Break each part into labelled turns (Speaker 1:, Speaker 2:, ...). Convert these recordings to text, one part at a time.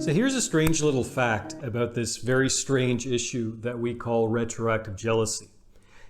Speaker 1: So here's a strange little fact about this very strange issue that we call retroactive jealousy.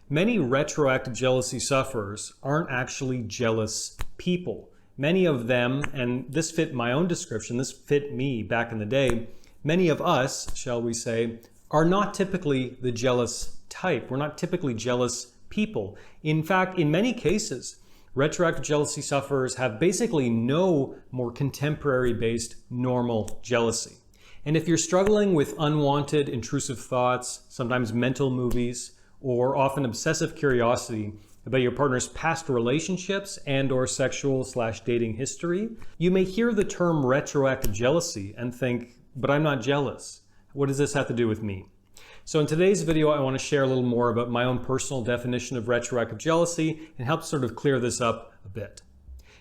Speaker 1: Many retroactive jealousy sufferers aren't actually jealous people. Many of them, and this fit my own description, this fit me back in the day, many of us, shall we say, are not typically the jealous type. We're not typically jealous people. In fact, in many cases, retroactive jealousy sufferers have basically no more contemporary-based normal jealousy. And if you're struggling with unwanted, intrusive thoughts, sometimes mental movies, or often obsessive curiosity about your partner's past relationships and/or sexual/dating history, you may hear the term retroactive jealousy and think, but I'm not jealous. What does this have to do with me? So in today's video, I want to share a little more about my own personal definition of retroactive jealousy and help sort of clear this up a bit.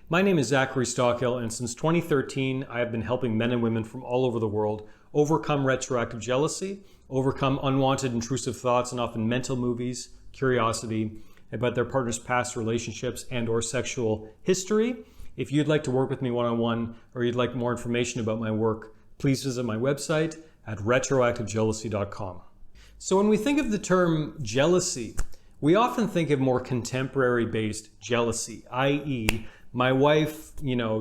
Speaker 1: My name is Zachary Stockill, and since 2013, I have been helping men and women from all over the world overcome retroactive jealousy, overcome unwanted intrusive thoughts and often mental movies, curiosity about their partner's past relationships and/or sexual history. If you'd like to work with me one-on-one or you'd like more information about my work, please visit my website at retroactivejealousy.com. So when we think of the term jealousy, we often think of more contemporary-based jealousy, i.e., my wife,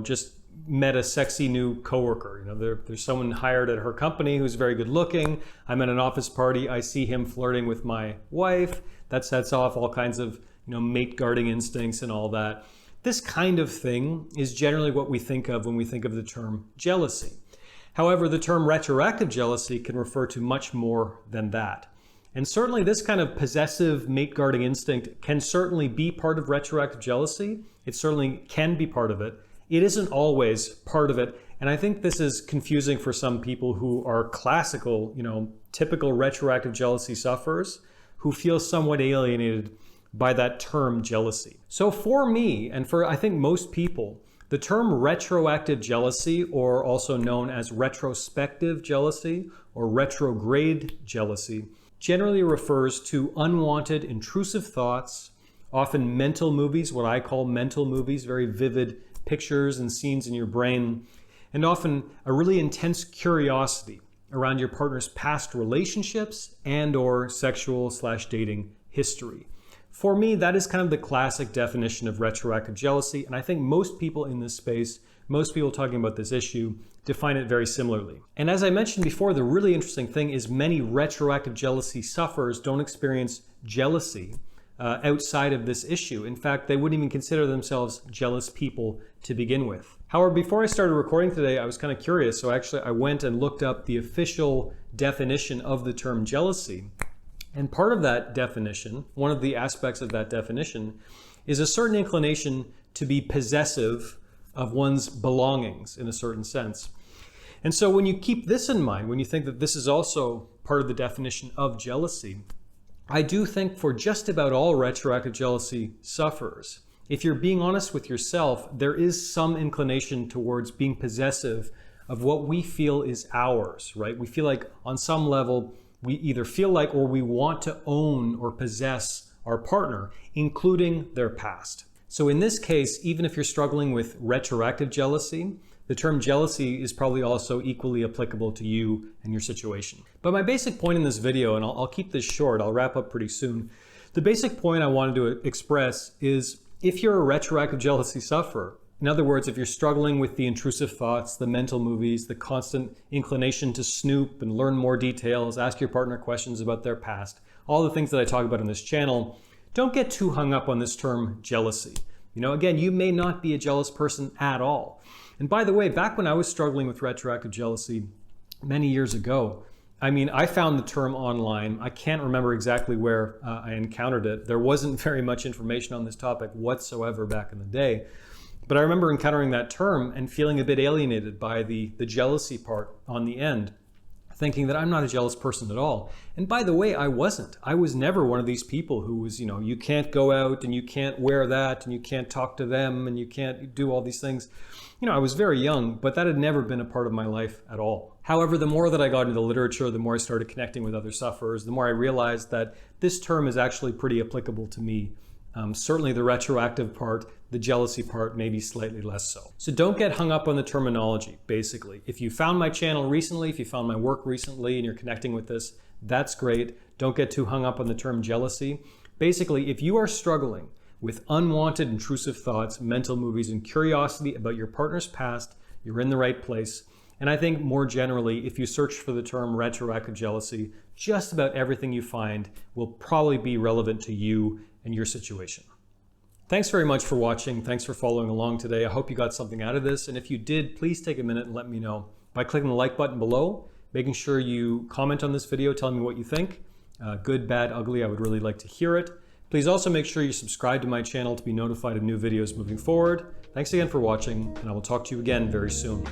Speaker 1: just met a sexy new coworker. There's someone hired at her company who's very good looking. I'm at an office party. I see him flirting with my wife. That sets off all kinds of, mate guarding instincts and all that. This kind of thing is generally what we think of when we think of the term jealousy. However, the term retroactive jealousy can refer to much more than that. And certainly this kind of possessive mate guarding instinct can certainly be part of retroactive jealousy. It certainly can be part of it. It isn't always part of it. And I think this is confusing for some people who are classical, typical retroactive jealousy sufferers who feel somewhat alienated by that term jealousy. So for me, and for I think most people, the term retroactive jealousy, or also known as retrospective jealousy or retrograde jealousy, generally refers to unwanted intrusive thoughts, often mental movies, what I call mental movies, very vivid pictures and scenes in your brain, and often a really intense curiosity around your partner's past relationships and/or sexual/dating history. For me, that is kind of the classic definition of retroactive jealousy, and I think most people in this space, most people talking about this issue, define it very similarly. And as I mentioned before, the really interesting thing is many retroactive jealousy sufferers don't experience jealousy outside of this issue. In fact, they wouldn't even consider themselves jealous people to begin with. However, before I started recording today, I was kind of curious, so actually I went and looked up the official definition of the term jealousy. And part of that definition, one of the aspects of that definition, is a certain inclination to be possessive of one's belongings in a certain sense. And so when you keep this in mind, when you think that this is also part of the definition of jealousy, I do think for just about all retroactive jealousy sufferers, if you're being honest with yourself, there is some inclination towards being possessive of what we feel is ours, right? We feel like on some level, we either feel like or we want to own or possess our partner, including their past. So in this case, even if you're struggling with retroactive jealousy, the term jealousy is probably also equally applicable to you and your situation. But my basic point in this video, and I'll keep this short, I'll wrap up pretty soon. The basic point I wanted to express is if you're a retroactive jealousy sufferer, in other words, if you're struggling with the intrusive thoughts, the mental movies, the constant inclination to snoop and learn more details, ask your partner questions about their past, all the things that I talk about on this channel, don't get too hung up on this term jealousy. Again, you may not be a jealous person at all. And by the way, back when I was struggling with retroactive jealousy many years ago, I found the term online. I can't remember exactly where I encountered it. There wasn't very much information on this topic whatsoever back in the day. But I remember encountering that term and feeling a bit alienated by the jealousy part on the end, thinking that I'm not a jealous person at all. And by the way, I wasn't. I was never one of these people who was, you can't go out and you can't wear that and you can't talk to them and you can't do all these things. I was very young, but that had never been a part of my life at all. However, the more that I got into the literature, the more I started connecting with other sufferers, the more I realized that this term is actually pretty applicable to me Certainly the retroactive part, the jealousy part, maybe slightly less so. So don't get hung up on the terminology, basically. If you found my channel recently, if you found my work recently and you're connecting with this, that's great. Don't get too hung up on the term jealousy. Basically, if you are struggling with unwanted intrusive thoughts, mental movies, and curiosity about your partner's past, you're in the right place. And I think more generally, if you search for the term retroactive jealousy, just about everything you find will probably be relevant to you and your situation. Thanks very much for watching. Thanks for following along today. I hope you got something out of this. And if you did, please take a minute and let me know by clicking the like button below, making sure you comment on this video, telling me what you think. Good, bad, ugly, I would really like to hear it. Please also make sure you subscribe to my channel to be notified of new videos moving forward. Thanks again for watching, and I will talk to you again very soon.